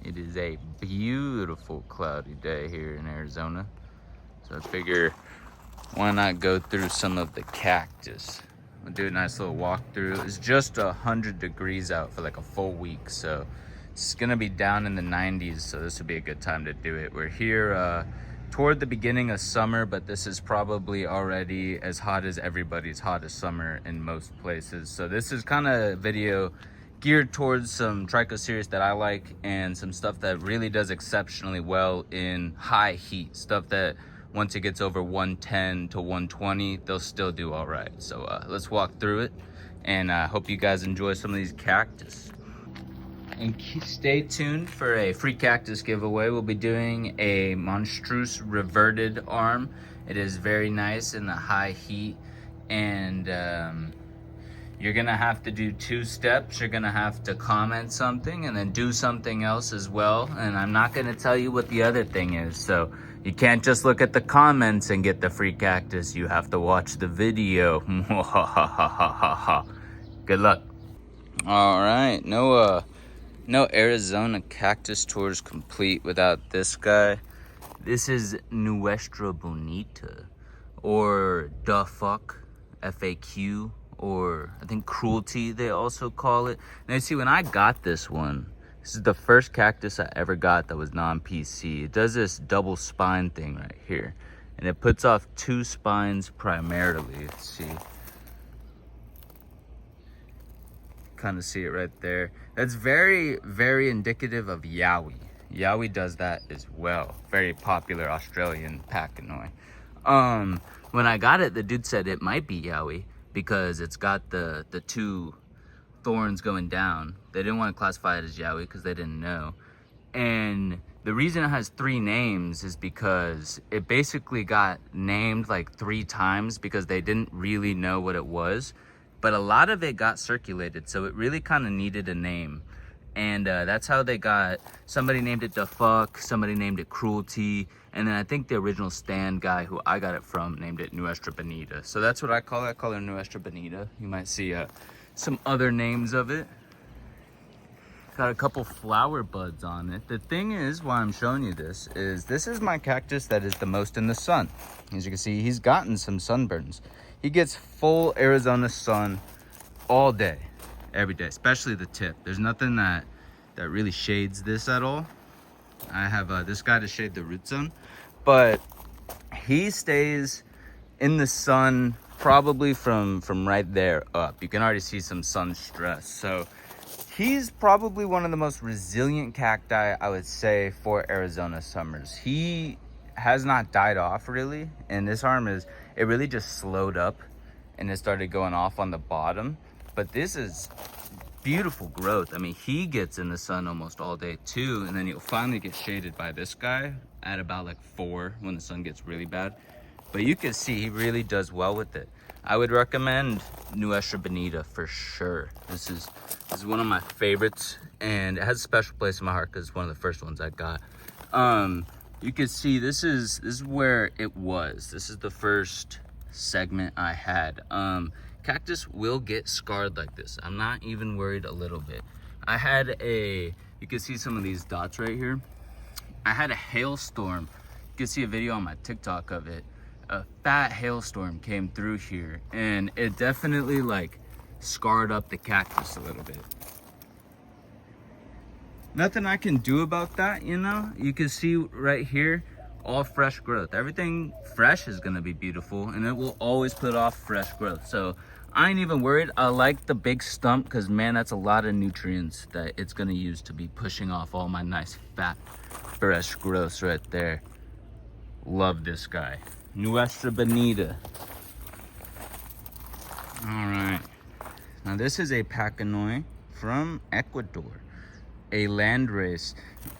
It is a beautiful cloudy day here in Arizona. So I figure, why not go through some of the cactus? We'll do a nice little walkthrough. It's just 100 degrees out for like a full week, so it's gonna be down in the 90s, so this would be a good time to do it. We're here toward the beginning of summer, but this is probably already as hot as everybody's hottest summer in most places. So this is kind of a video geared towards some trichocereus that I like and some stuff that really does exceptionally well in high heat. Stuff that once it gets over 110 to 120, they'll still do all right. So let's walk through it, and I hope you guys enjoy some of these cactus. And stay tuned for a free cactus giveaway. We'll be doing a Monstrose reverted arm. It is very nice in the high heat, and you're gonna have to do 2 steps. You're gonna have to comment something and then do something else as well. And I'm not gonna tell you what the other thing is. So you can't just look at the comments and get the free cactus. You have to watch the video. Good luck. All right, no Arizona cactus tours complete without this guy. This is Newestra Bonita, or the fuck, FAQ, or I think cruelty they also call it. Now you see, when I got this one, this is the first cactus I ever got that was non-PC. It does this double spine thing right here, and it puts off 2 spines primarily. Let's see. Kind of see it right there. That's very, very indicative of Yowie. Yowie does that as well. Very popular Australian Pacanoy. When I got it, the dude said it might be Yowie because it's got the 2 thorns going down. They didn't want to classify it as Yowie because they didn't know. And the reason it has 3 names is because it basically got named like 3 times because they didn't really know what it was. But a lot of it got circulated, so it really kind of needed a name. And that's how they got, somebody named it the fuck, somebody named it cruelty, and then I think the original stand guy who I got it from named it Newestra Bonita. So that's what I call it. I call it Newestra Bonita. You might see some other names of it. Got a couple flower buds on it. The thing is, why I'm showing you this is my cactus that is the most in the sun. As you can see, he's gotten some sunburns. He gets full Arizona sun all day, every day, especially the tip. There's nothing that really shades this at all. I have this guy to shade the root zone, but he stays in the sun probably from right there up. You can already see some sun stress. So he's probably one of the most resilient cacti, I would say, for Arizona summers. He has not died off really, and this arm it really just slowed up and it started going off on the bottom. But this is beautiful growth. I mean, he gets in the sun almost all day too, and then you'll finally get shaded by this guy at about like 4 when the sun gets really bad. But you can see he really does well with it. I would recommend Newestra Bonita for sure. This is one of my favorites, and it has a special place in my heart because it's one of the first ones I got. You can see this is where it was. This is the first segment I had. Cactus will get scarred like this. I'm not even worried a little bit. You can see some of these dots right here. I had a hailstorm. You can see a video on my TikTok of it. A fat hailstorm came through here, and it definitely like scarred up the cactus a little bit. Nothing I can do about that, you know? You can see right here, all fresh growth. Everything fresh is gonna be beautiful, and it will always put off fresh growth. So I ain't even worried. I like the big stump because, man, that's a lot of nutrients that it's gonna use to be pushing off all my nice fat fresh growths right there. Love this guy. Newestra Bonita. All right. Now this is a Pacanoy from Ecuador. A Landrace.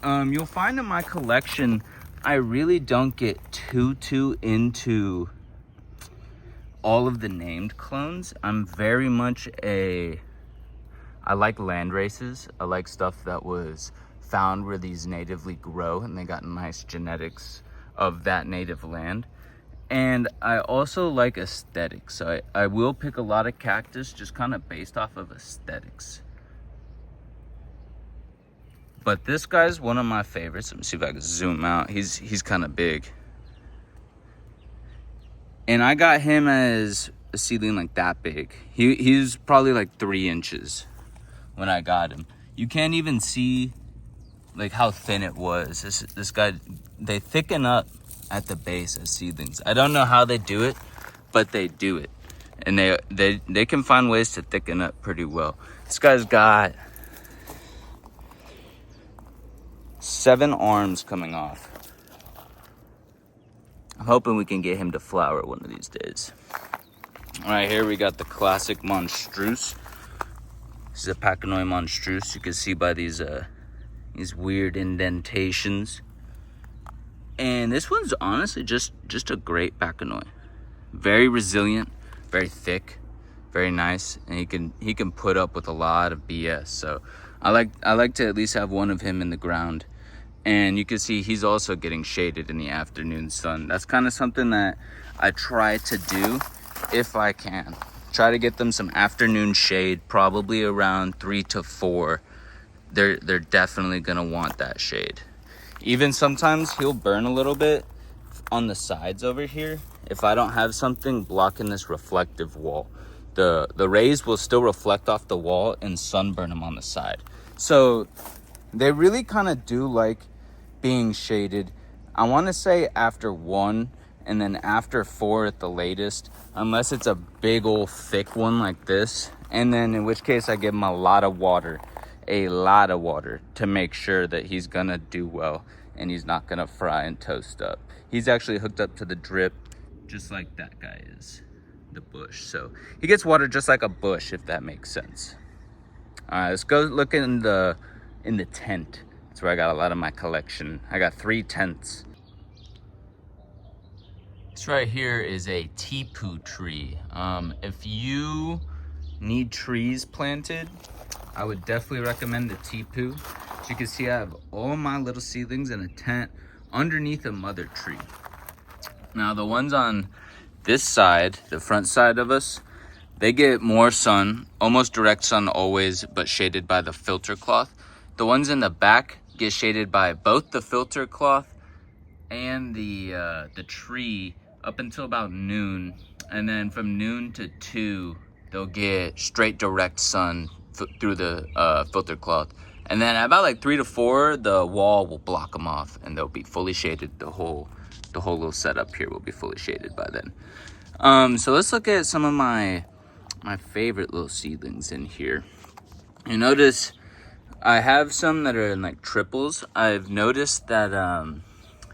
You'll find in my collection, I really don't get too into all of the named clones. I'm very much I like Landraces. I like stuff that was found where these natively grow and they got nice genetics of that native land. And I also like aesthetics. So I will pick a lot of cactus just kind of based off of aesthetics. But this guy's one of my favorites. Let me see if I can zoom out. He's kind of big. And I got him as a seedling like that big. He's probably like 3 inches when I got him. You can't even see like how thin it was. This guy, they thicken up at the base as seedlings. I don't know how they do it, but they do it. And they can find ways to thicken up pretty well. This guy's got 7 arms coming off. I'm hoping we can get him to flower one of these days. All right, here we got the classic Monstrose. This is a Pachanoi Monstrose. You can see by these weird indentations. And this one's honestly just a great Pachanoi. Very resilient, very thick, very nice, and he can put up with a lot of BS. So I like to at least have one of him in the ground. And you can see he's also getting shaded in the afternoon sun. That's kind of something that I try to do if I can. Try to get them some afternoon shade, probably around 3 to 4. They're definitely gonna want that shade. Even sometimes he'll burn a little bit on the sides over here if I don't have something blocking this reflective wall. The rays will still reflect off the wall and sunburn them on the side. So they really kind of do like being shaded. I want to say after 1 and then after 4 at the latest, unless it's a big old thick one like this, and then in which case I give him a lot of water to make sure that he's gonna do well and he's not gonna fry and toast up. He's actually hooked up to the drip just like that guy is, the bush. So he gets water just like a bush, if that makes sense. All right, let's go look in the tent. That's where I got a lot of my collection. I got 3 tents. This right here is a teepoo tree. If you need trees planted, I would definitely recommend the teepoo. As you can see, I have all my little seedlings in a tent underneath a mother tree. Now the ones on this side, the front side of us, they get more sun, almost direct sun always, but shaded by the filter cloth. The ones in the back get shaded by both the filter cloth and the tree up until about noon. And then from noon to 2, they'll get straight direct sun through the filter cloth. And then about like 3 to 4, the wall will block them off and they'll be fully shaded. The whole little setup here will be fully shaded by then. So let's look at some of my favorite little seedlings in here. You notice I have some that are in like triples. I've noticed that I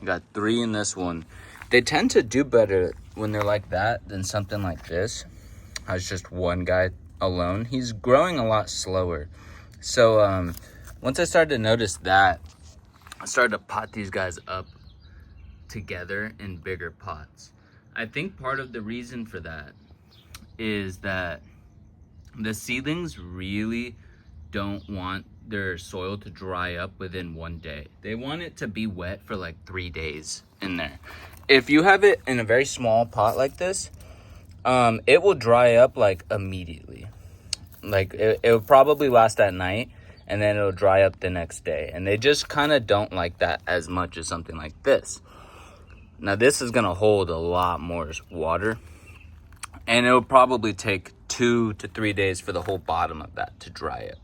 got 3 in this one. They tend to do better when they're like that than something like this. I was just one guy alone. He's growing a lot slower. So once I started to notice that, I started to pot these guys up together in bigger pots. I think part of the reason for that is that the seedlings really don't want their soil to dry up within 1 day. They want it to be wet for like 3 days in there. If you have it in a very small pot like this, it will dry up like immediately. Like it will probably last that night and then it'll dry up the next day. And they just kind of don't like that as much as something like this. Now this is gonna hold a lot more water and it'll probably take 2 to 3 days for the whole bottom of that to dry up.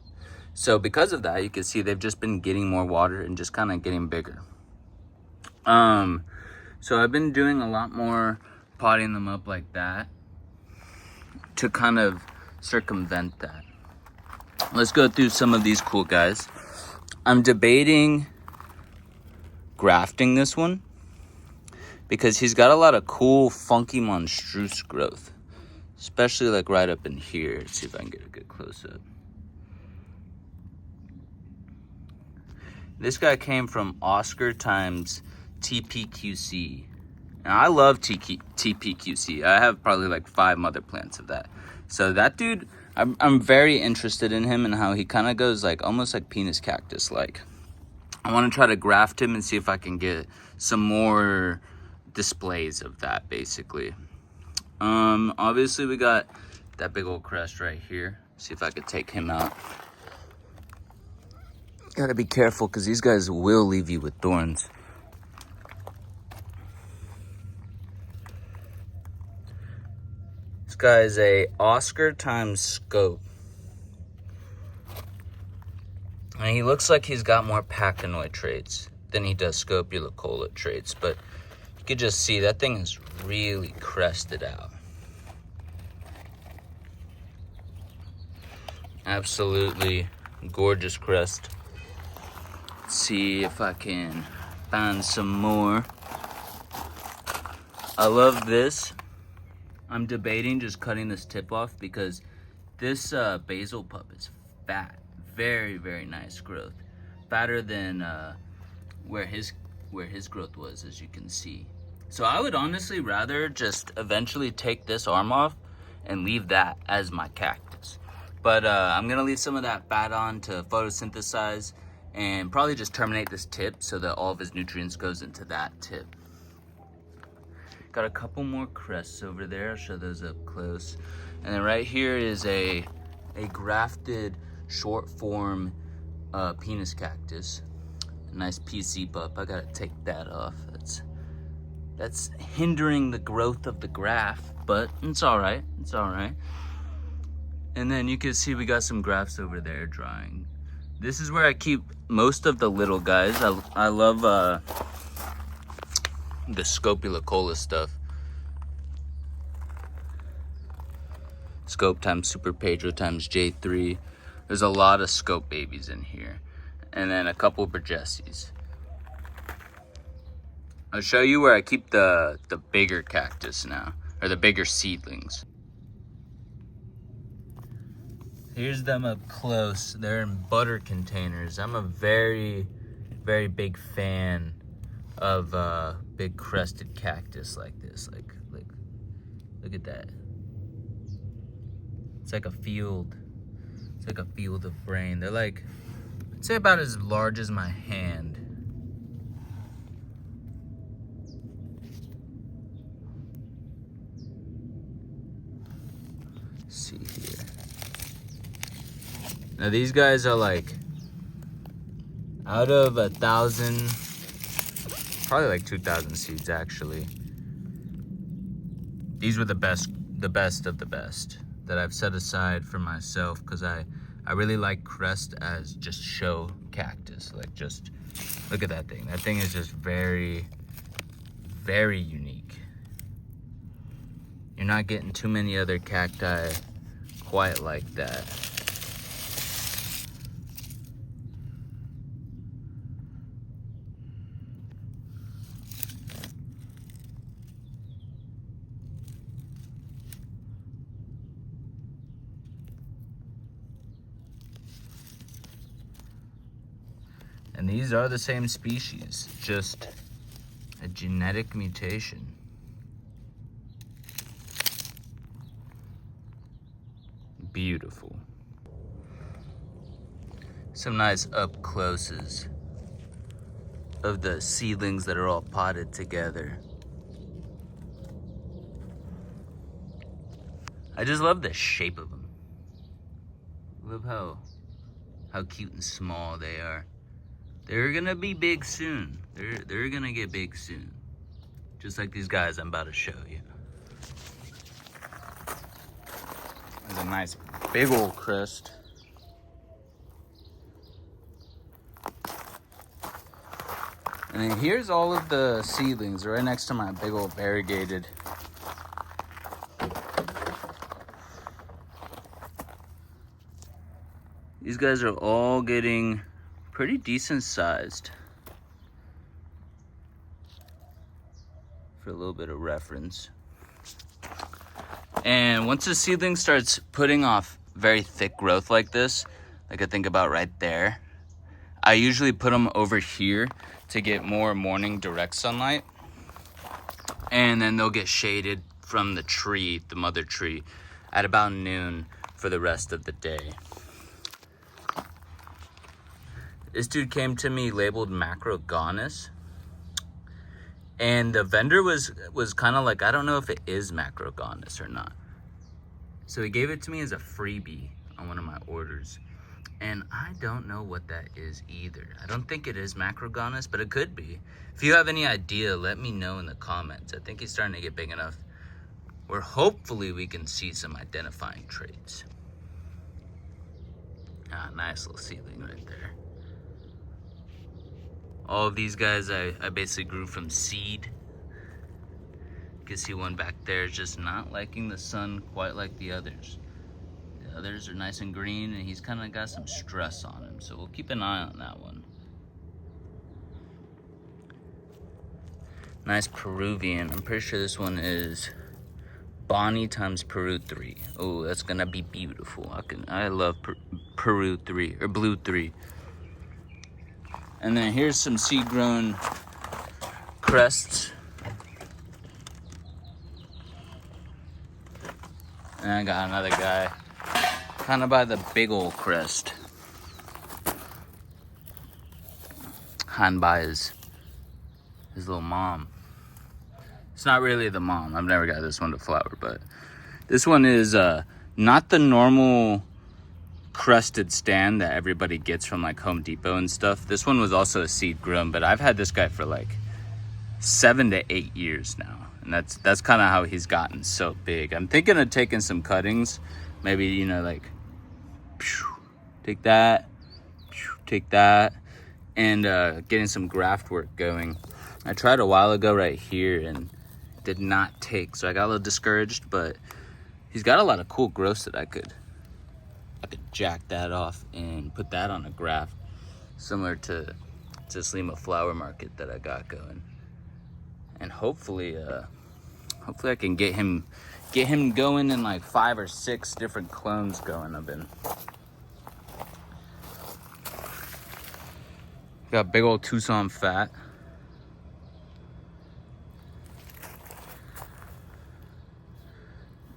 So because of that, you can see they've just been getting more water and just kind of getting bigger. So I've been doing a lot more potting them up like that to kind of circumvent that. Let's go through some of these cool guys. I'm debating grafting this one because he's got a lot of cool, funky monstrose growth, especially like right up in here. Let's see if I can get a good close-up. This guy came from Oscar times TPQC. And I love TPQC. I have probably like 5 mother plants of that. So that dude, I'm very interested in him and how he kind of goes like almost like Penis Cactus like. I want to try to graft him and see if I can get some more displays of that basically. Obviously we got that big old crest right here. See if I could take him out. Gotta be careful because these guys will leave you with thorns. This guy is a Oscar times scope. And he looks like he's got more pachynoid traits than he does scopulocola traits, but you can just see that thing is really crested out. Absolutely gorgeous crest. Let's see if I can find some more. I love this. I'm debating just cutting this tip off because this basil pup is fat. Very, very nice growth. Fatter than where his growth was, as you can see. So I would honestly rather just eventually take this arm off and leave that as my cactus. But I'm gonna leave some of that fat on to photosynthesize and probably just terminate this tip so that all of his nutrients goes into that tip. Got a couple more crests over there. I'll show those up close. And then right here is a grafted short form penis cactus. A nice PC pup. I gotta take that off. That's hindering the growth of the graft, but it's all right. It's all right. And then you can see we got some grafts over there drying. This is where I keep most of the little guys. I love the scopulocola stuff. Scope times Super Pedro times J3. There's a lot of scope babies in here. And then a couple Bridgesiis. I'll show you where I keep the bigger cactus now, or the bigger seedlings. Here's them up close. They're in butter containers. I'm a very, very big fan of big crested cactus like this. Like, look at that. It's like a field. It's like a field of brain. They're like, I'd say about as large as my hand. Let's see here. Now these guys are like, out of 1,000, probably like 2,000 seeds actually. These were the best of the best that I've set aside for myself because I really like crest as just show cactus. Like, just look at that thing. That thing is just very, very unique. You're not getting too many other cacti quite like that. And these are the same species, just a genetic mutation. Beautiful. Some nice up closes of the seedlings that are all potted together. I just love the shape of them. Love how cute and small they are. They're gonna be big soon. They're gonna get big soon. Just like these guys I'm about to show you. There's a nice big old crest. And then here's all of the seedlings right next to my big old variegated. These guys are all getting pretty decent sized. For a little bit of reference. And once the seedling starts putting off very thick growth like this, like I think about right there, I usually put them over here to get more morning direct sunlight. And then they'll get shaded from the tree, the mother tree, at about noon for the rest of the day. This dude came to me labeled Macrogonus. And the vendor was kind of like, I don't know if it is Macrogonus or not. So he gave it to me as a freebie on one of my orders. And I don't know what that is either. I don't think it is Macrogonus, but it could be. If you have any idea, let me know in the comments. I think he's starting to get big enough where hopefully we can see some identifying traits. Ah, nice little seedling right there. All of these guys I basically grew from seed. You can see one back there is just not liking the sun quite like the others. The others are nice and green, and he's kind of got some stress on him, so we'll keep an eye on that one. Nice Peruvian. I'm pretty sure this one is Bonnie times Peru 3. Oh, that's gonna be beautiful. I love Peru 3 or Blue 3. And then here's some seed-grown crests. And I got another guy, kind of by the big old crest. Hiding by his little mom. It's not really the mom. I've never got this one to flower, but this one is not the normal crested stand that everybody gets from like Home Depot and stuff. This one was also a seed grown, but I've had this guy for like 7 to 8 years now, and that's kind of how he's gotten so big. I'm thinking of taking some cuttings, maybe, you know, like take that, and getting some graft work going. I tried a while ago right here and did not take, so I got a little discouraged, but he's got a lot of cool growths that I could jack that off and put that on a graft, similar to Lima Flower Market that I got going. And hopefully I can get him going in like 5 or 6 different clones going. Got big old Tucson fat.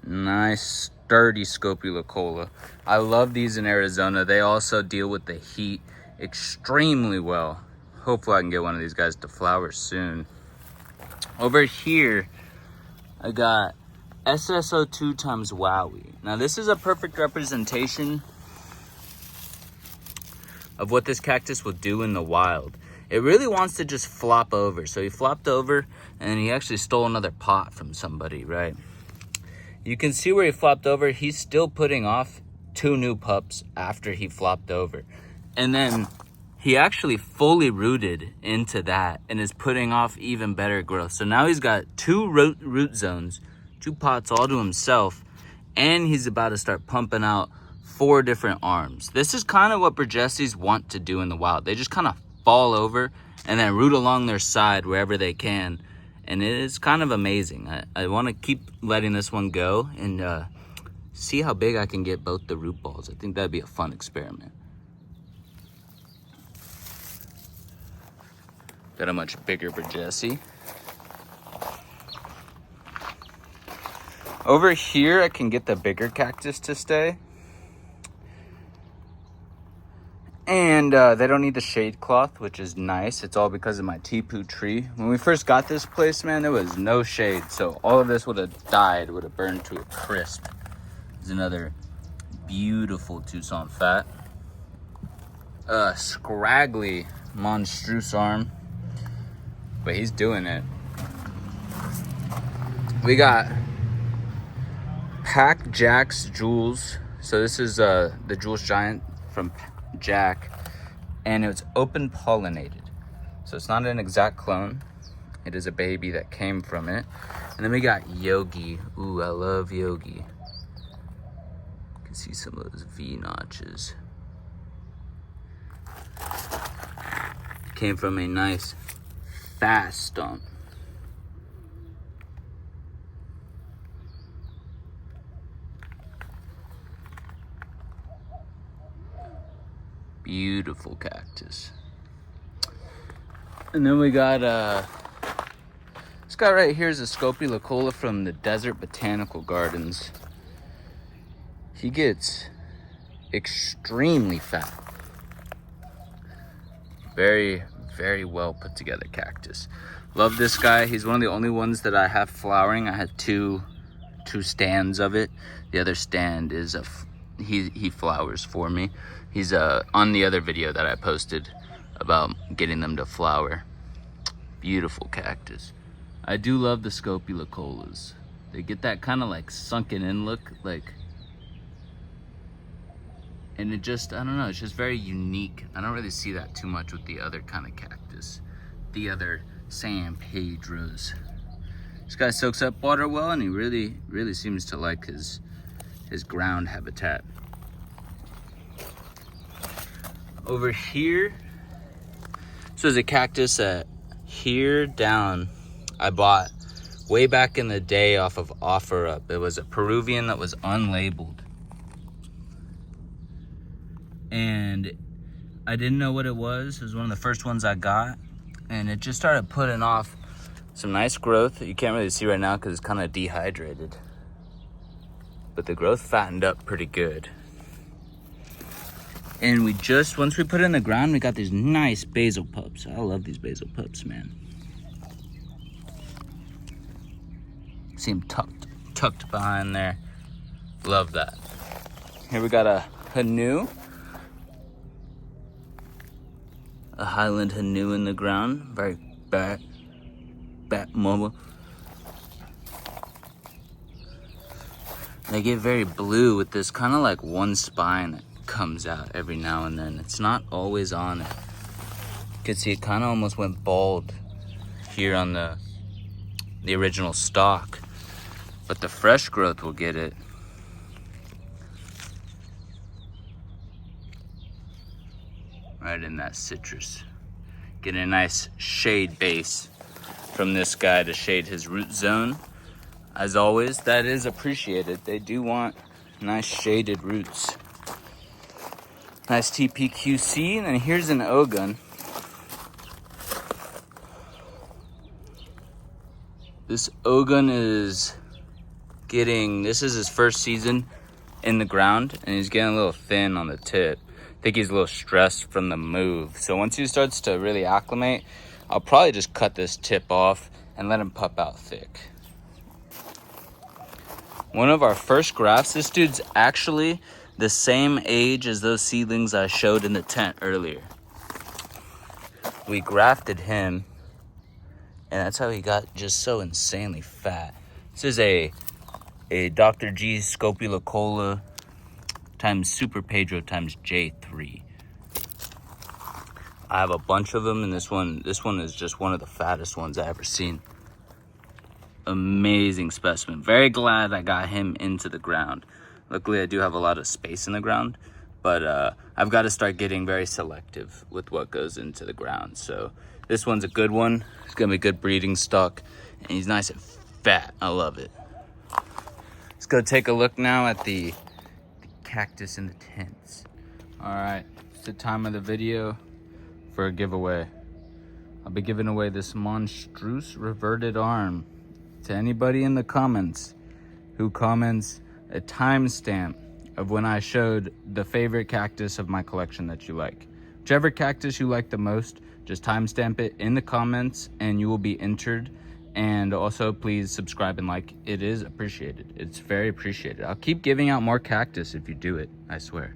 Nice sturdy Scopulocola. I love these in Arizona. They also deal with the heat extremely well. Hopefully I can get one of these guys to flower soon. Over here, I got SSO2 times Wowie. Now this is a perfect representation of what this cactus will do in the wild. It really wants to just flop over. So he flopped over and he actually stole another pot from somebody, right? You can see where he flopped over. He's still putting off 2 new pups after he flopped over. And then he actually fully rooted into that and is putting off even better growth. So now he's got 2 root zones, 2 pots all to himself, and he's about to start pumping out 4 different arms. This is kind of what Bridgesiis want to do in the wild. They just kind of fall over and then root along their side wherever they can. And it is kind of amazing. I want to keep letting this one go and see how big I can get both the root balls. I think that'd be a fun experiment. Got a much bigger Bridgesii. Over here, I can get the bigger cactus to stay. And they don't need the shade cloth, which is nice. It's all because of my teepoo tree. When we first got this place, man, there was no shade. So all of this would have died, would have burned to a crisp. There's another beautiful Tucson fat. Scraggly monstrose arm. But he's doing it. We got Pack Jack's Jules. So this is the Jules Giant from Jack, and it's open pollinated, so it's not an exact clone. It is a baby that came from it. And then we got Yogi. Ooh, I love Yogi. You can see some of those V notches. Came from a nice fast stump. Beautiful cactus. And then we got this guy right here is a Scopulocola from the Desert Botanical Gardens. He gets extremely fat. Very, very well put together cactus. Love this guy. He's one of the only ones that I have flowering. I have two stands of it. The other stand is he flowers for me. He's on the other video that I posted about getting them to flower. Beautiful cactus. I do love the scopulicolas. They get that kind of like sunken in look, like, and it just, I don't know, it's just very unique. I don't really see that too much with the other kind of cactus, the other San Pedros. This guy soaks up water well, and he really seems to like his ground habitat. Over here, this was a cactus that here down I bought way back in the day off of OfferUp. It was a Peruvian that was unlabeled. And I didn't know what it was. It was one of the first ones I got. And it just started putting off some nice growth that you can't really see right now because it's kind of dehydrated. But the growth fattened up pretty good. And we just, once we put it in the ground, we got these nice basil pups. I love these basil pups, man. See them tucked behind there. Love that. Here we got a Hanu. A Highland Hanu in the ground. Very bat mobile. They get very blue with this kind of like one spine that comes out every now and then. It's not always on it. You can see it kind of almost went bald here on the original stalk, but the fresh growth will get it. Right in that citrus. Get a nice shade base from this guy to shade his root zone. As always, that is appreciated. They do want nice shaded roots. Nice TPQC, and then here's an Ogun. This Ogun is getting, this is his first season in the ground, and he's getting a little thin on the tip. I think he's a little stressed from the move. So once he starts to really acclimate, I'll probably just cut this tip off and let him pup out thick. One of our first grafts, this dude's actually the same age as those seedlings I showed in the tent earlier. We grafted him, and that's how he got just so insanely fat. This is a Dr. G Scopulicola times Super Pedro times J3. I have a bunch of them, and this one is just one of the fattest ones I've ever seen. Amazing specimen. Very glad I got him into the ground. Luckily, I do have a lot of space in the ground, but I've got to start getting very selective with what goes into the ground. So this one's a good one. It's gonna be a good breeding stock, and he's nice and fat. I love it. Let's go take a look now at the cactus in the tents. All right, it's the time of the video for a giveaway. I'll be giving away this monstrous reverted arm to anybody in the comments who comments a timestamp of when I showed the favorite cactus of my collection that you like. Whichever cactus you like the most, just timestamp it in the comments and you will be entered. And also please subscribe and like. It is appreciated. It's very appreciated. I'll keep giving out more cactus if you do it, I swear.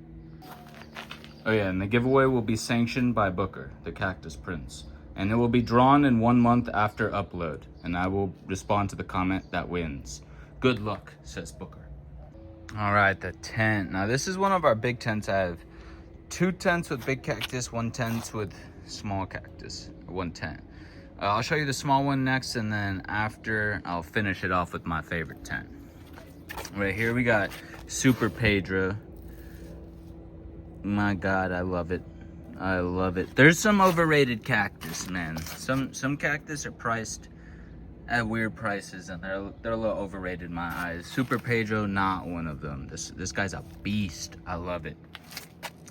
Oh yeah, and the giveaway will be sanctioned by Booker, the Cactus Prince. And it will be drawn in 1 month after upload. And I will respond to the comment that wins. Good luck, says Booker. All right, the tent. Now this is one of our big tents. I have 2 tents with big cactus, 1 tent with small cactus, 1 tent. I'll show you the small one next, and then after I'll finish it off with my favorite tent. Right here we got Super Pedro. My God, I love it. I love it. There's some overrated cactus, man. Some cactus are priced at weird prices, and they're a little overrated in my eyes. Super Pedro, not one of them. This guy's a beast. I love it.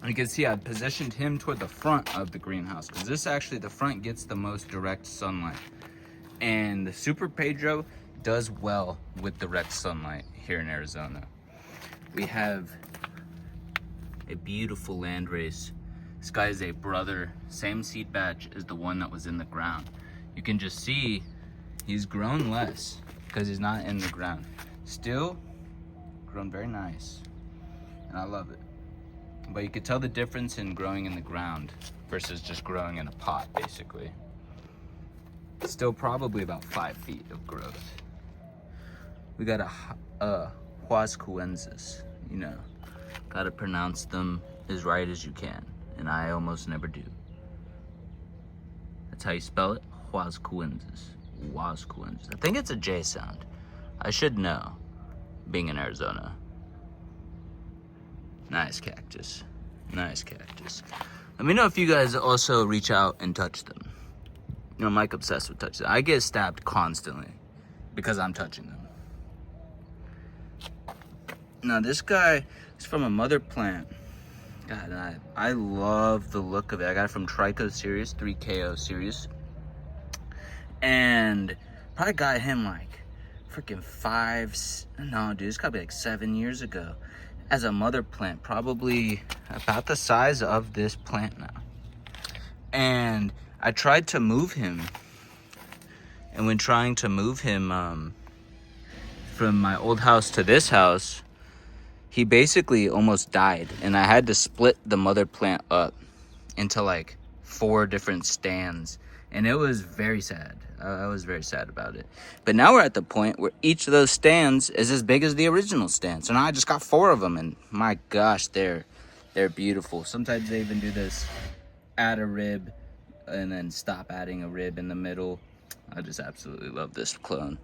You can see I positioned him toward the front of the greenhouse because this actually, the front gets the most direct sunlight. And the Super Pedro does well with direct sunlight here in Arizona. We have a beautiful Landrace. This guy is a brother, same seed batch as the one that was in the ground. You can just see he's grown less because he's not in the ground. Still grown very nice, and I love it. But you could tell the difference in growing in the ground versus just growing in a pot, basically. Still probably about 5 feet of growth. We got a Huascuensis, you know. Gotta pronounce them as right as you can, and I almost never do. That's how you spell it, Huascuensis. Huascuensis. I think it's a J sound. I should know, being in Arizona. Nice cactus. Nice cactus. Let me know if you guys also reach out and touch them. You know, I'm like obsessed with touching them. I get stabbed constantly because I'm touching them. Now this guy is from a mother plant. God, I love the look of it. I got it from Trico series, 3KO series. And probably got him like freaking it's gotta be like 7 years ago. As a mother plant, probably about the size of this plant now. And I tried to move him. And when trying to move him from my old house to this house, he basically almost died. And I had to split the mother plant up into like 4 different stands. And it was very sad. I was very sad about it. But now we're at the point where each of those stands is as big as the original stand. So now I just got 4 of them, and my gosh, they're beautiful. Sometimes they even do this, add a rib, and then stop adding a rib in the middle. I just absolutely love this clone.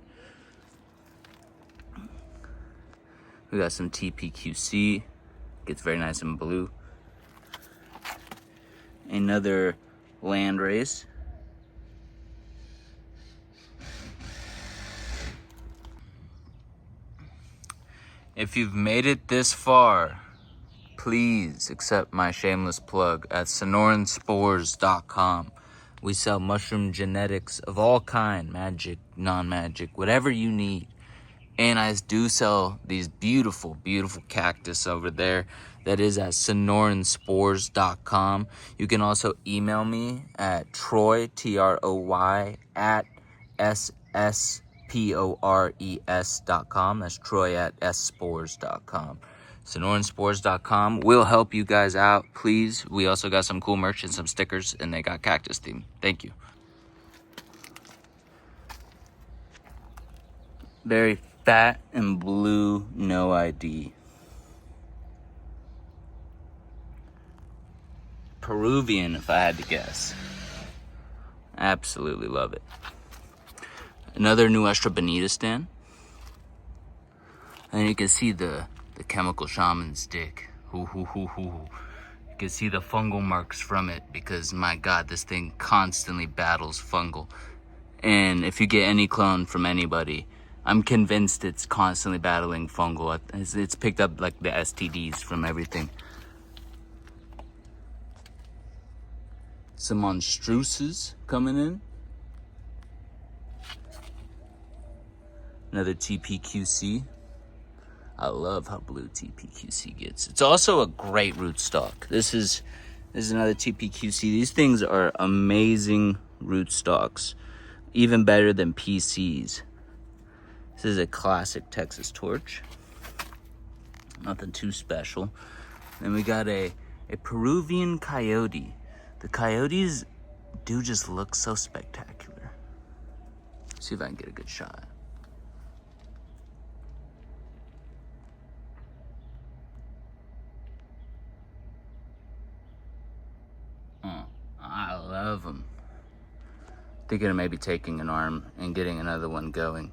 We got some TPQC. Gets very nice and blue. Another Landrace. If you've made it this far, please accept my shameless plug at sonoranspores.com. We sell mushroom genetics of all kind, magic, non-magic, whatever you need. And I do sell these beautiful, beautiful cactus over there. That is at sonoranspores.com. You can also email me at Troy, TROY, at SSPORES.com. That's Troy at sspores.com. Sonoranspores.com will help you guys out, please. We also got some cool merch and some stickers, and they got cactus theme. Thank you. Very fat and blue NOID. Peruvian, if I had to guess. Absolutely love it. Another Newestra Bonita stand. And you can see the chemical shaman stick. You can see the fungal marks from it because, my God, this thing constantly battles fungal. And if you get any clone from anybody, I'm convinced it's constantly battling fungal. It's picked up like the STDs from everything. Some monstroses coming in. Another TPQC. I love how blue TPQC gets. It's also a great rootstock. This is another TPQC. These things are amazing rootstocks. Even better than PCs. This is a classic Texas torch. Nothing too special. Then we got a Peruvian coyote. The coyotes do just look so spectacular. Let's see if I can get a good shot. I love them. Thinking of maybe taking an arm and getting another one going.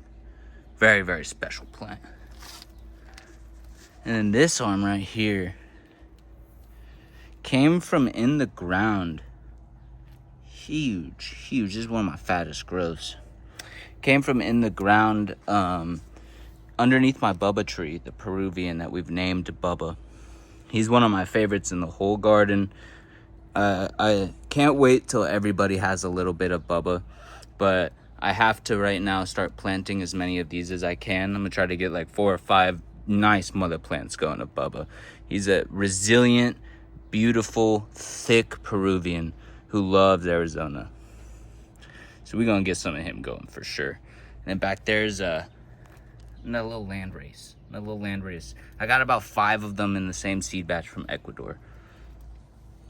Very, very special plant. And then this arm right here came from in the ground. Huge, huge. This is one of my fattest growths. Came from in the ground underneath my Bubba tree, the Peruvian that we've named Bubba. He's one of my favorites in the whole garden. I can't wait till everybody has a little bit of Bubba, but I have to right now start planting as many of these as I can. I'm gonna try to get like 4 or 5 nice mother plants going of Bubba. He's a resilient, beautiful, thick Peruvian who loves Arizona. So we're gonna get some of him going for sure. And then back there's another little Landrace. I got about 5 of them in the same seed batch from Ecuador.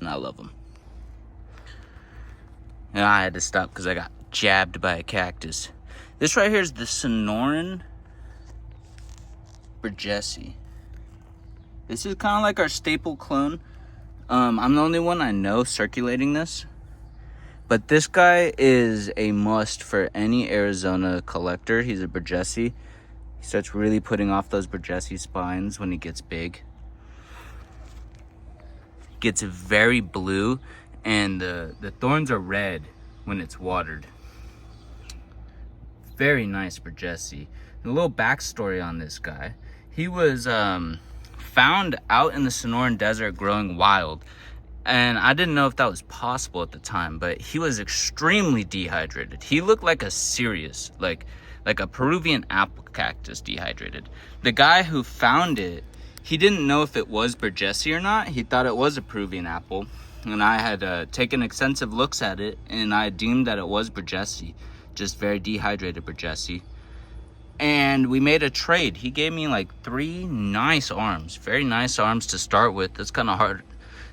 and I love them. And I had to stop because I got jabbed by a cactus. This right here is the Sonoran Bridgesii. This is kind of like our staple clone. I'm the only one I know circulating this. But this guy is a must for any Arizona collector. He's a Bridgesii. He starts really putting off those Bridgesii spines when he gets big. Gets very blue, and the thorns are red when it's watered. Very nice Bridgesii. A little backstory on this guy. He was found out in the Sonoran Desert growing wild. And I didn't know if that was possible at the time, but he was extremely dehydrated. He looked like a serious, like a Peruvian apple cactus dehydrated. The guy who found it, he didn't know if it was Bridgesii or not. He thought it was a Peruvian apple. And I had taken extensive looks at it, and I deemed that it was Bridgesii. Just very dehydrated Bridgesii. And we made a trade. He gave me like 3 nice arms. Very nice arms to start with. That's kind of hard.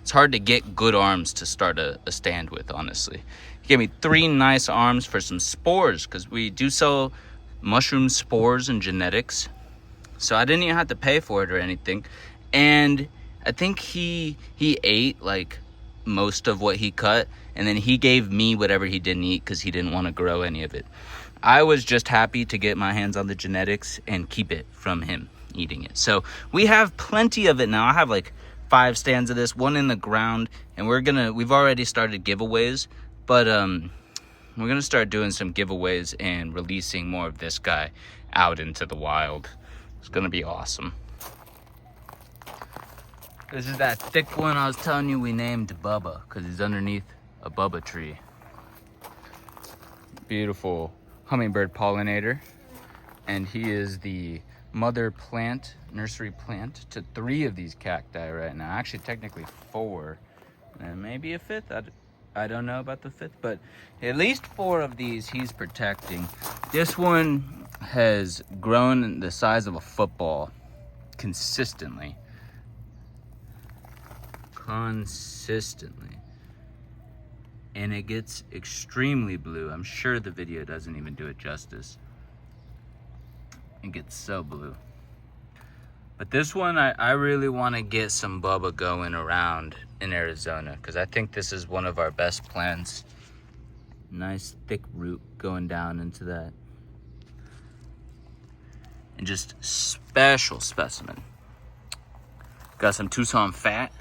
It's hard to get good arms to start a stand with, honestly. He gave me 3 nice arms for some spores, because we do sell mushroom spores and genetics. So I didn't even have to pay for it or anything. And I think he ate like most of what he cut, and then he gave me whatever he didn't eat because he didn't want to grow any of it. I was just happy to get my hands on the genetics and keep it from him eating it. So we have plenty of it now. I have like 5 stands of this, 1 in the ground, and we've already started giveaways, but we're gonna start doing some giveaways and releasing more of this guy out into the wild. It's gonna be awesome. This is that thick one I was telling you we named Bubba, because he's underneath a Bubba tree. Beautiful hummingbird pollinator, and he is the mother plant, nursery plant, to 3 of these cacti right now. Actually, technically 4, and maybe a 5th. I don't know about the 5th, but at least 4 of these he's protecting. This one has grown the size of a football consistently. And it gets extremely blue. I'm sure the video doesn't even do it justice. It gets so blue. But this one, I really want to get some Bubba going around in Arizona, because I think this is one of our best plants. Nice thick root going down into that. And just special specimen. Got some Tucson fat.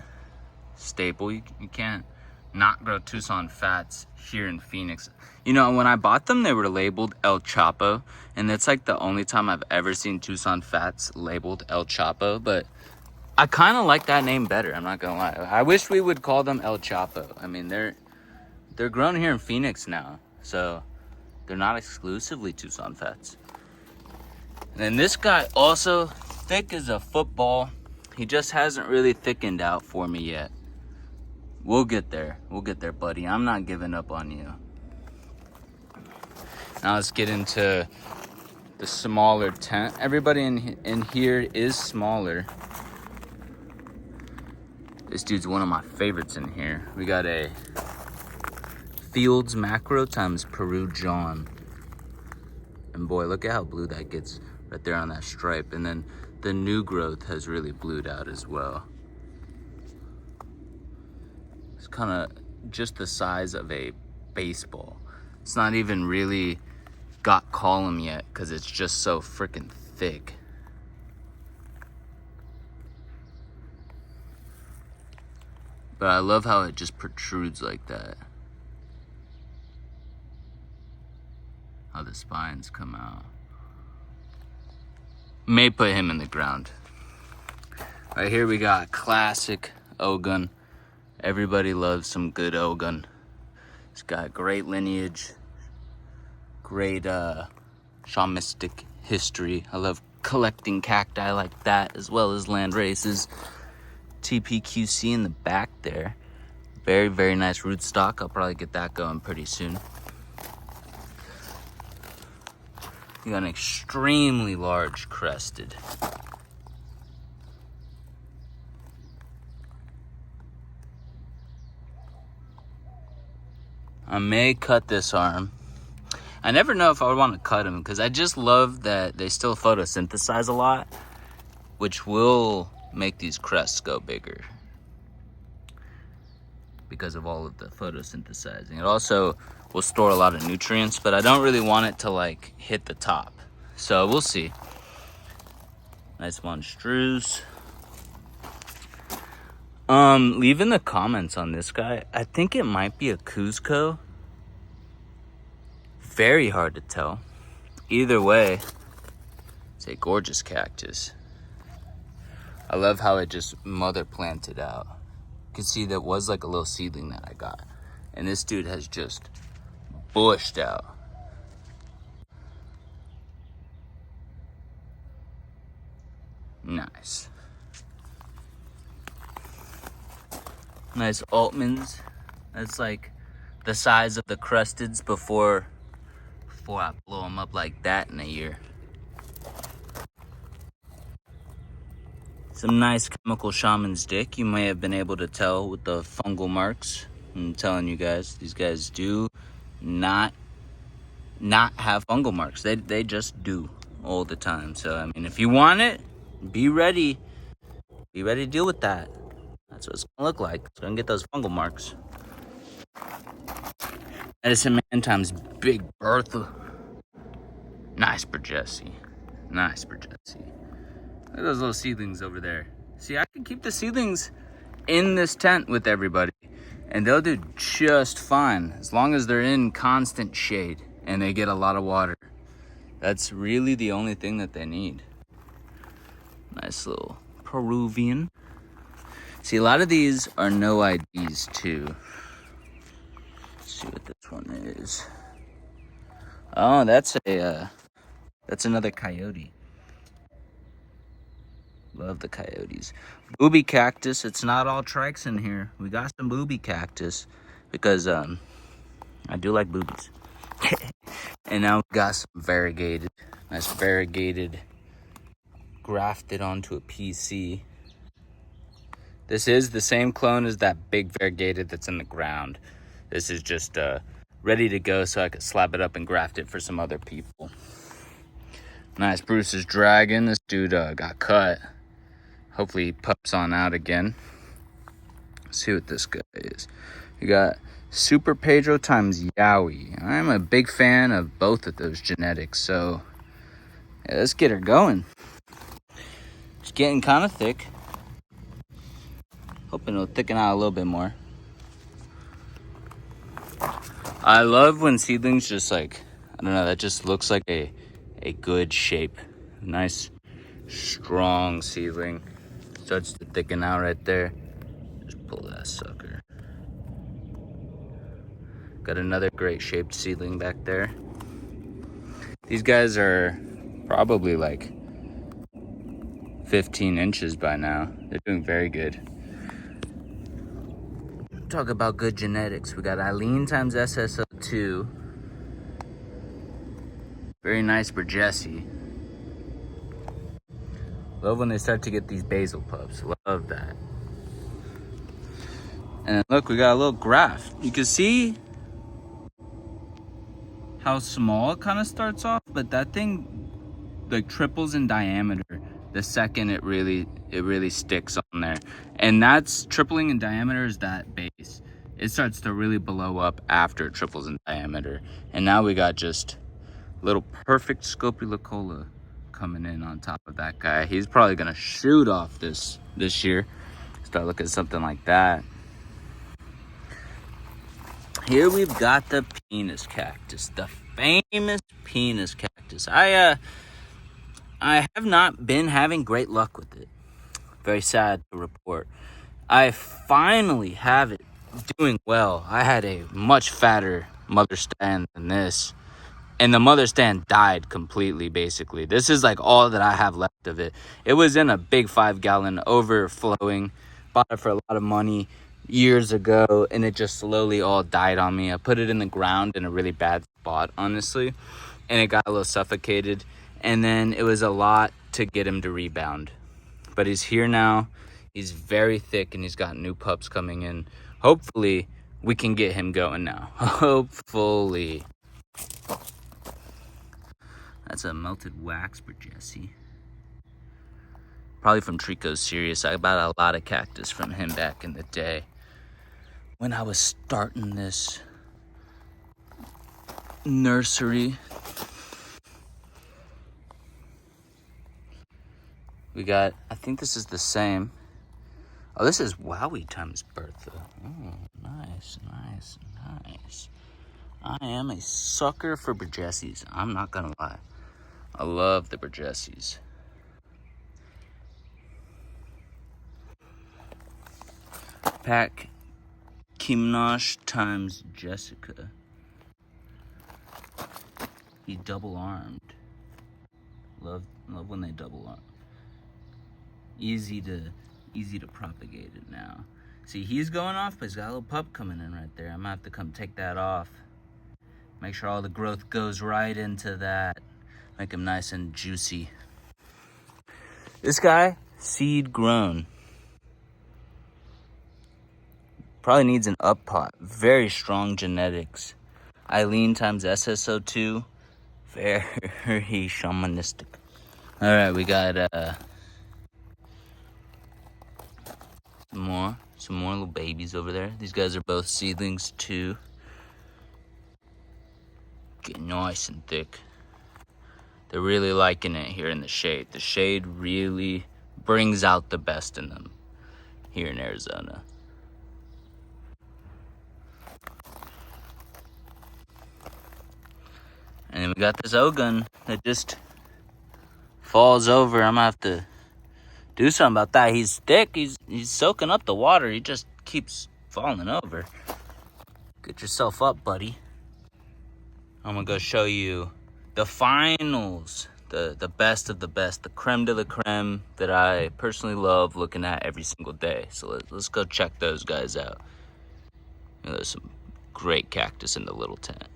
Staple. You can't not grow Tucson fats here in Phoenix. You know, when I bought them, they were labeled El Chapo, and that's like the only time I've ever seen Tucson fats labeled El Chapo, but I kind of like that name better, I'm not gonna lie. I wish we would call them El Chapo. I mean, they're grown here in Phoenix now, so they're not exclusively Tucson fats. And then this guy, also thick as a football. He just hasn't really thickened out for me yet. We'll get there, buddy. I'm not giving up on you. Now let's get into the smaller tent. Everybody in here is smaller. This dude's one of my favorites in here. We got a Fields Macro times Peru John. And boy, look at how blue that gets right there on that stripe. And then the new growth has really blued out as well. It's kind of just the size of a baseball. It's not even really got column yet because it's just so freaking thick. But I love how it just protrudes like that. How the spines come out. May put him in the ground. Right here we got classic Ogun. Everybody loves some good Ogun. It's got great lineage, great shamanistic history. I love collecting cacti like that, as well as Landrace's TPQC in the back there. Very, very nice rootstock. I'll probably get that going pretty soon. You got an extremely large crested. I may cut this arm. I never know if I would want to cut them because I just love that they still photosynthesize a lot, which will make these crests go bigger because of all of the photosynthesizing. It also will store a lot of nutrients, but I don't really want it to like hit the top. So we'll see. Nice monstrose. Leave in the comments on this guy. I think it might be a Cusco. Very hard to tell. Either way, it's a gorgeous cactus. I love how it just mother planted out. You can see that was like a little seedling that I got. And this dude has just bushed out. Nice. Nice Altmans. That's like the size of the crusteds before I blow them up like that in a year. Some nice chemical Shamans D. You may have been able to tell with the fungal marks. I'm telling you guys, these guys do not have fungal marks. They just do all the time. So I mean, if you want it, be ready. Be ready to deal with that. That's what it's gonna look like. It's gonna get those fungal marks. Medicine Man times Big Bertha. Nice Bridgesii. Nice Bridgesii. Look at those little seedlings over there. See, I can keep the seedlings in this tent with everybody, and they'll do just fine as long as they're in constant shade and they get a lot of water. That's really the only thing that they need. Nice little Peruvian. See, a lot of these are NOIDs too. Let's see what this one is. Oh, that's another coyote. Love the coyotes. Booby cactus. It's not all trikes in here. We got some booby cactus because I do like boobies. And now we got some variegated. Nice variegated. Grafted onto a PC. This is the same clone as that big variegated that's in the ground. This is just ready to go so I could slap it up and graft it for some other people. Nice Bruce's Dragon. This dude got cut. Hopefully he pups on out again. Let's see what this guy is. We got Super Pedro times Yowie. I'm a big fan of both of those genetics, so yeah, let's get her going. It's getting kind of thick. Hoping it'll thicken out a little bit more. I love when seedlings just like, I don't know, that just looks like a good shape. Nice, strong seedling. Starts to thicken out right there. Just pull that sucker. Got another great shaped seedling back there. These guys are probably like 15 inches by now. They're doing very good. Talk about good genetics. We got Eileen times SSO2. Very nice Bridgesii. Love when they start to get these basil pups. Love that. And look, we got a little graft. You can see how small it kind of starts off, but that thing like triples in diameter the second it really sticks on there. And that's tripling in diameter is that base. It starts to really blow up after it triples in diameter. And now we got just little perfect Scopulicola coming in on top of that guy. He's probably gonna shoot off this year. Start looking at something like that. Here we've got the Penis Cactus, the famous Penis Cactus. I have not been having great luck with it. Very sad to report. I finally have it doing well. I had a much fatter mother stand than this. And the mother stand died completely, basically. This is like all that I have left of it. It was in a big 5-gallon overflowing. Bought it for a lot of money years ago, and it just slowly all died on me. I put it in the ground in a really bad spot, honestly, and it got a little suffocated. And then it was a lot to get him to rebound. But he's here now. He's very thick, and he's got new pups coming in. Hopefully, we can get him going now. Hopefully. That's a melted wax Bridgesii. Probably from Trico's Serious. I bought a lot of cactus from him back in the day when I was starting this nursery. We got, I think this is the same. Oh, this is Wowie times Bertha. Oh, nice, nice, nice. I am a sucker for Bridgesiis. I'm not gonna lie. I love the Bridgesiis. Pack Kimnosh times Jessica. He double armed. Love when they double arm. Easy to propagate it now. See, he's going off, but he's got a little pup coming in right there. I'm gonna have to come take that off. Make sure all the growth goes right into that. Make him nice and juicy. This guy, seed grown. Probably needs an up pot. Very strong genetics. Eileen times SSO2. Very shamanistic. All right, we got some more little babies over there. These guys are both seedlings too. Getting nice and thick. They're really liking it here in the shade. The shade really brings out the best in them here in Arizona. And then we got this Ogun that just falls over. I'm gonna have to do something about that. He's thick, he's soaking up the water. He just keeps falling over. Get yourself up, buddy. I'm gonna go show you the finals, the best of the best, the creme de la creme that I personally love looking at every single day. So let's go check those guys out. You know, there's some great cactus in the little tent.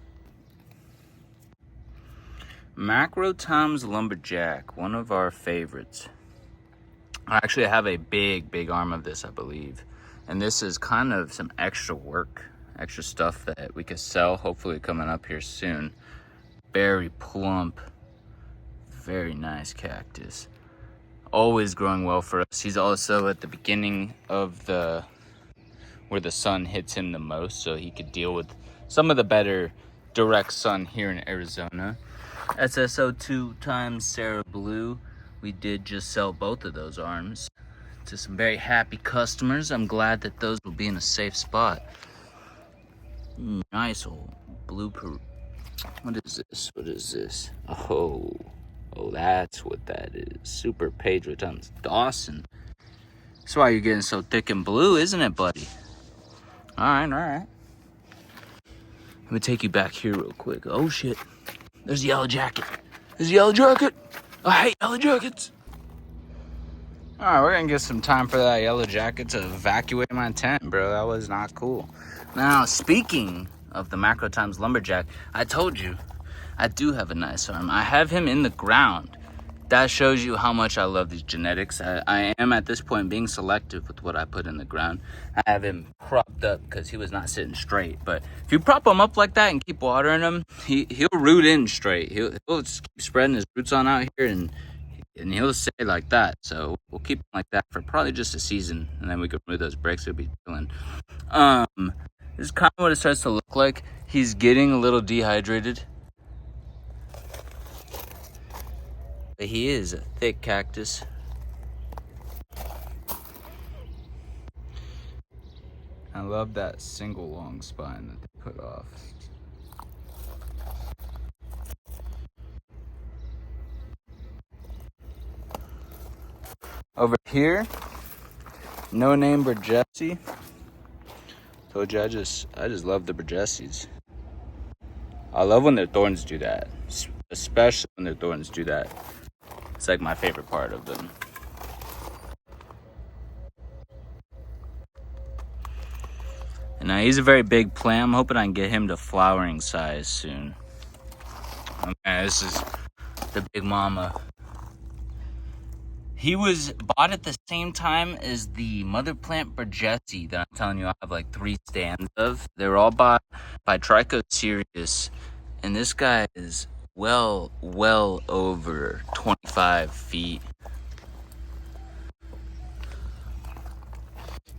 Macro Tom's Lumberjack, one of our favorites. I actually have a big arm of this, I believe. And this is kind of some extra work, extra stuff that we could sell, hopefully coming up here soon. Very plump, very nice cactus. Always growing well for us. He's also at the beginning of where the sun hits him the most, so he could deal with some of the better direct sun here in Arizona. SSO2 times Sarah Blue. We did just sell both of those arms to some very happy customers. I'm glad that those will be in a safe spot. Nice old blue what is this? What is this? Oh, that's what that is. Super Pedro times Dawson. That's why you're getting so thick and blue, isn't it, buddy? All right. Let me take you back here real quick. Oh, shit. There's a yellow jacket. There's a yellow jacket. I hate yellow jackets. All right, we're going to get some time for that yellow jacket to evacuate my tent, bro. That was not cool. Now, speaking of the Macro Times Lumberjack, I told you I do have a nice arm. I have him in the ground. That shows you how much I love these genetics. I am at this point being selective with what I put in the ground. I have him propped up because he was not sitting straight. But if you prop him up like that and keep watering him, he'll root in straight. He'll just keep spreading his roots on out here and he'll stay like that. So we'll keep him like that for probably just a season, and then we can remove those breaks. He'll be chilling. This is kind of what it starts to look like. He's getting a little dehydrated. But he is a thick cactus. I love that single long spine that they put off. Over here, no name Bridgesii. Told you I just love the Bridgesiis. I love when their thorns do that, especially when their thorns do that. It's like my favorite part of them. And now he's a very big plant. I'm hoping I can get him to flowering size soon. Okay, this is the big mama. He was bought at the same time as the mother plant Bridgesii that I'm telling you I have like 3 stands of. They were all bought by Tricho Sirius, and this guy is well over 25 feet.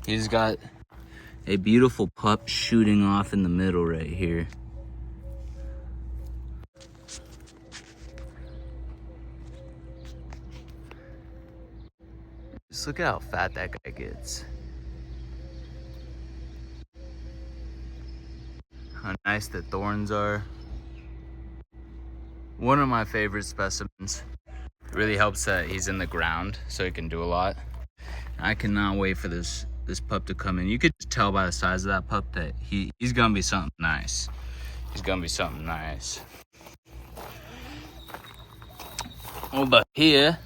He's got a beautiful pup shooting off in the middle right here. Just look at how fat that guy gets. How nice the thorns are. One of my favorite specimens. It really helps that he's in the ground so he can do a lot. I cannot wait for this pup to come in. You could just tell by the size of that pup that he's gonna be something nice. He's gonna be something nice. Over here,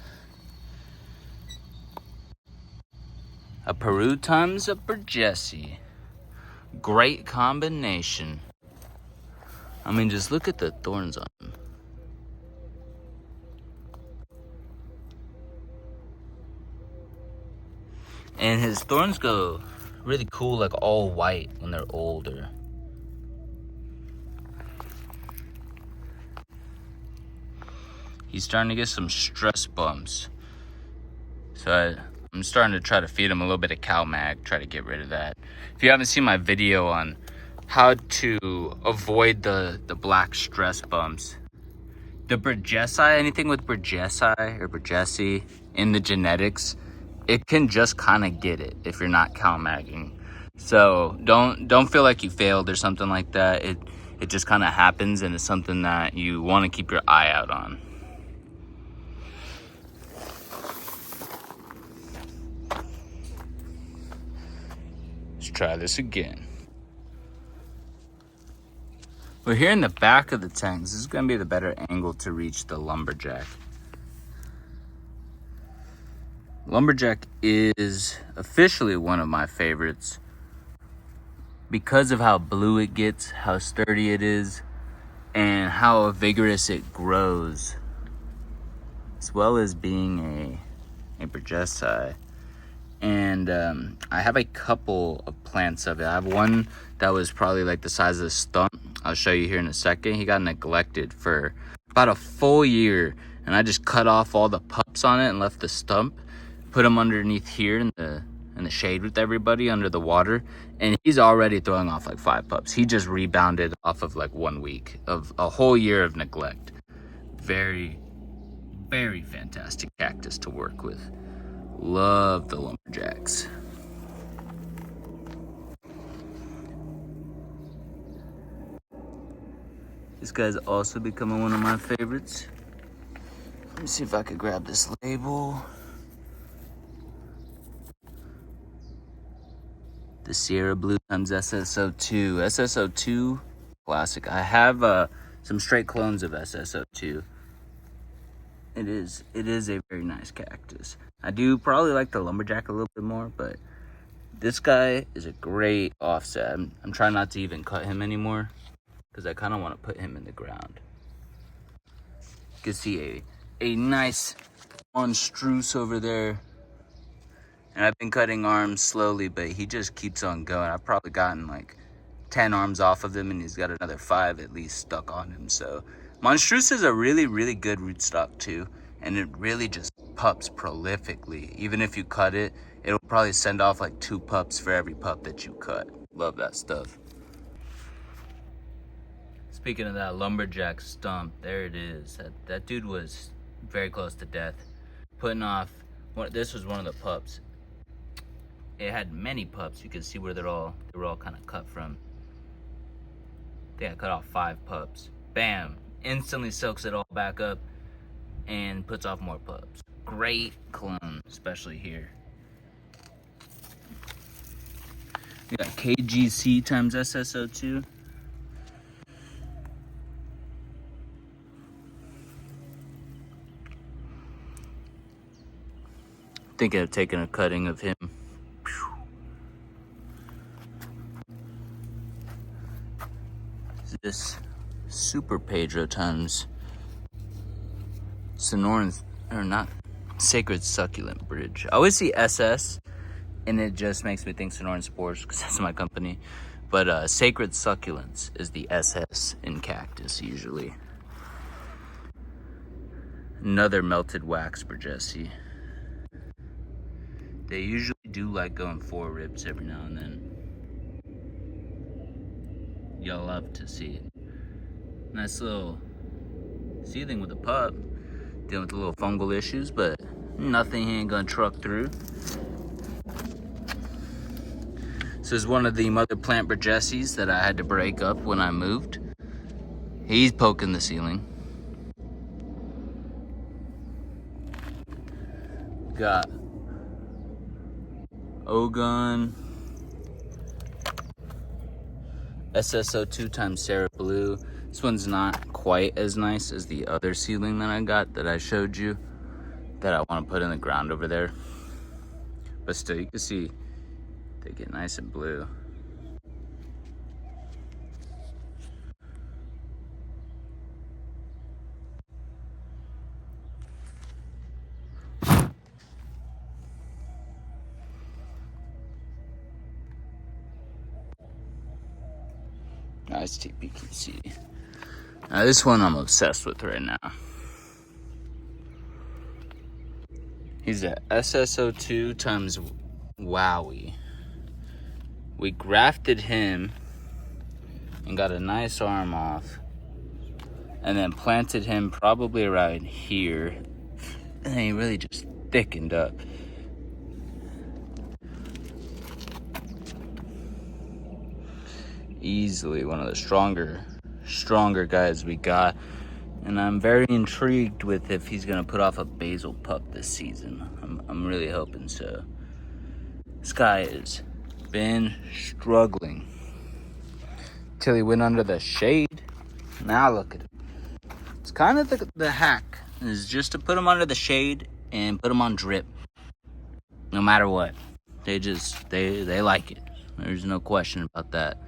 a Peru times a Bridgesii. Great combination. I mean, just look at the thorns on him. And his thorns go really cool, like all white when they're older. He's starting to get some stress bumps. So I'm starting to try to feed him a little bit of cow mag, try to get rid of that. If you haven't seen my video on how to avoid the black stress bumps, the Bridgesii, anything with Bridgesii or Bridgesii in the genetics, it can just kind of get it if you're not cow magging. So don't feel like you failed or something like that. It just kind of happens, and it's something that you want to keep your eye out on. Let's try this again. We're here in the back of the tank. This is going to be the better angle to reach the lumberjack. Lumberjack is officially one of my favorites because of how blue it gets, how sturdy it is, and how vigorous it grows, as well as being a Bridgesii. And I have a couple of plants of it. I have one that was probably like the size of a stump. I'll show you here in a second. He got neglected for about a full year, and I just cut off all the pups on it and left the stump, put him underneath here in the shade with everybody under the water, and he's already throwing off like 5 pups. He just rebounded off of like 1 week of a whole year of neglect. Very, very fantastic cactus to work with. Love the lumberjacks. This guy's also becoming one of my favorites. Let me see if I could grab this label. The Sierra Blue times SSO2. SSO2, classic. I have some straight clones of SSO2. It is a very nice cactus. I do probably like the lumberjack a little bit more, but this guy is a great offset. I'm trying not to even cut him anymore because I kind of want to put him in the ground. You can see a nice monstrose over there. And I've been cutting arms slowly, but he just keeps on going. I've probably gotten like 10 arms off of him, and he's got another 5 at least stuck on him. So Monstrose is a really, really good rootstock too, and it really just pups prolifically. Even if you cut it, it'll probably send off like 2 pups for every pup that you cut. Love that stuff. Speaking of that lumberjack stump, there it is. That dude was very close to death. Putting off, this was one of the pups. It had many pups. You can see where they were all kind of cut from. I think I cut off 5 pups. Bam! Instantly soaks it all back up and puts off more pups. Great clone, especially here. We got KGC times SSO2. Thinking of taking a cutting of him. This Super Pedro times Sonoran, or not Sacred Succulent Bridge. I always see SS, and it just makes me think Sonoran Spores, because that's my company. But Sacred Succulents is the SS in cactus, usually. Another melted wax Bridgesii. They usually do like going 4 ribs every now and then. You'll love to see it. Nice little seedling with a pup. Dealing with the little fungal issues, but nothing he ain't gonna truck through. This is one of the mother plant Bridgesiis that I had to break up when I moved. He's poking the ceiling. Got Ogun, SSO2 times Sarah Blue. This one's not quite as nice as the other seedling that I got that I showed you that I want to put in the ground over there. But still, you can see they get nice and blue. Nice TPQC. Now this one I'm obsessed with right now. He's a SSO2 times Wowie. We grafted him and got a nice arm off, and then planted him probably around here, and he really just thickened up. Easily one of the stronger guys we got, and I'm very intrigued with if he's gonna put off a basil pup this season. I'm really hoping so. This guy has been struggling till he went under the shade. Now look at him. It's kind of the hack is just to put him under the shade and put him on drip, no matter what. They like it. There's no question about that.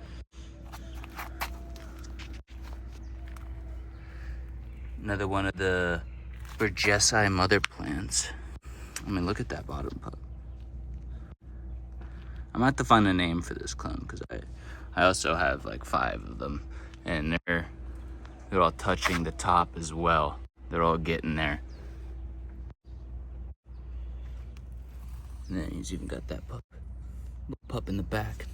Another one of the Bridgesii mother plants. I mean, look at that bottom pup. I'm gonna have to find a name for this clone because I also have like 5 of them, and they're all touching the top as well. They're all getting there. And then he's even got that little pup in the back.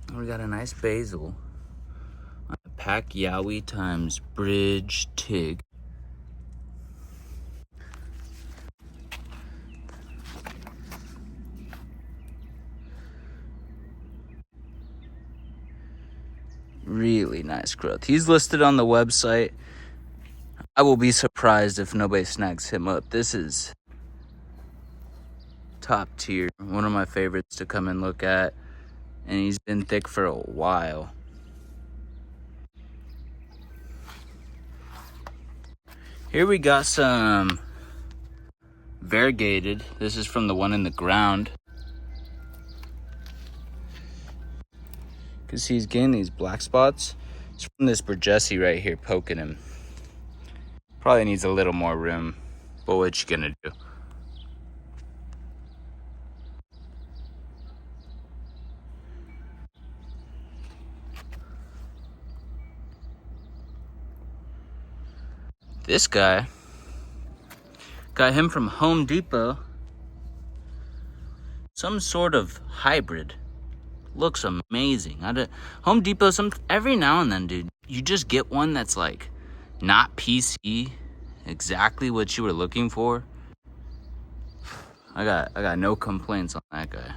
And we got a nice basil. Pack Yowie times Bridge Tig. Really nice growth. He's listed on the website. I will be surprised if nobody snags him up. This is top tier. One of my favorites to come and look at. And he's been thick for a while. Here we got some variegated. This is from the one in the ground. You can see he's getting these black spots. It's from this Bridgesii right here poking him. Probably needs a little more room, but what you gonna do? This guy, got him from Home Depot. Some sort of hybrid. Looks amazing. Home Depot, every now and then, dude, you just get one that's like not PC, exactly what you were looking for. I got no complaints on that guy.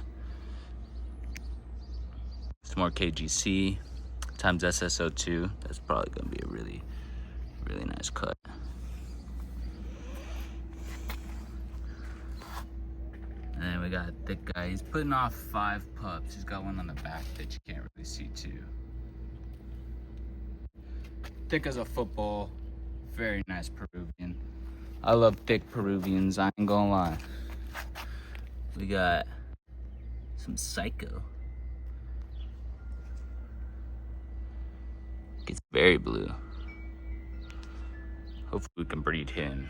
Some more KGC times SSO2. That's probably gonna be a really, really nice cut. And then we got a thick guy. He's putting off 5 pups. He's got one on the back that you can't really see too. Thick as a football. Very nice Peruvian. I love thick Peruvians, I ain't gonna lie. We got some Psycho. Gets very blue. Hopefully we can breed him.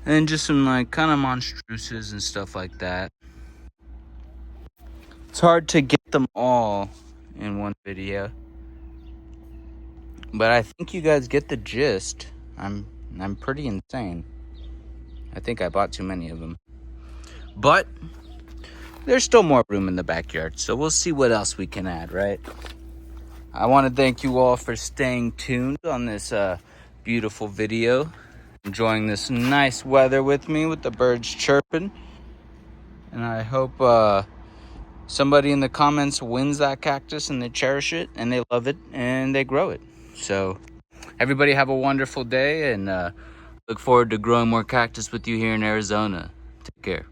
And just some like kind of monstroses and stuff like that. It's hard to get them all in one video, but I think you guys get the gist. I'm pretty insane. I think I bought too many of them, but there's still more room in the backyard, so we'll see what else we can add, right? I want to thank you all for staying tuned on this beautiful video, enjoying this nice weather with me with the birds chirping, and I hope somebody in the comments wins that cactus and they cherish it and they love it and they grow it. So everybody have a wonderful day, and look forward to growing more cactus with you here in Arizona. Take care.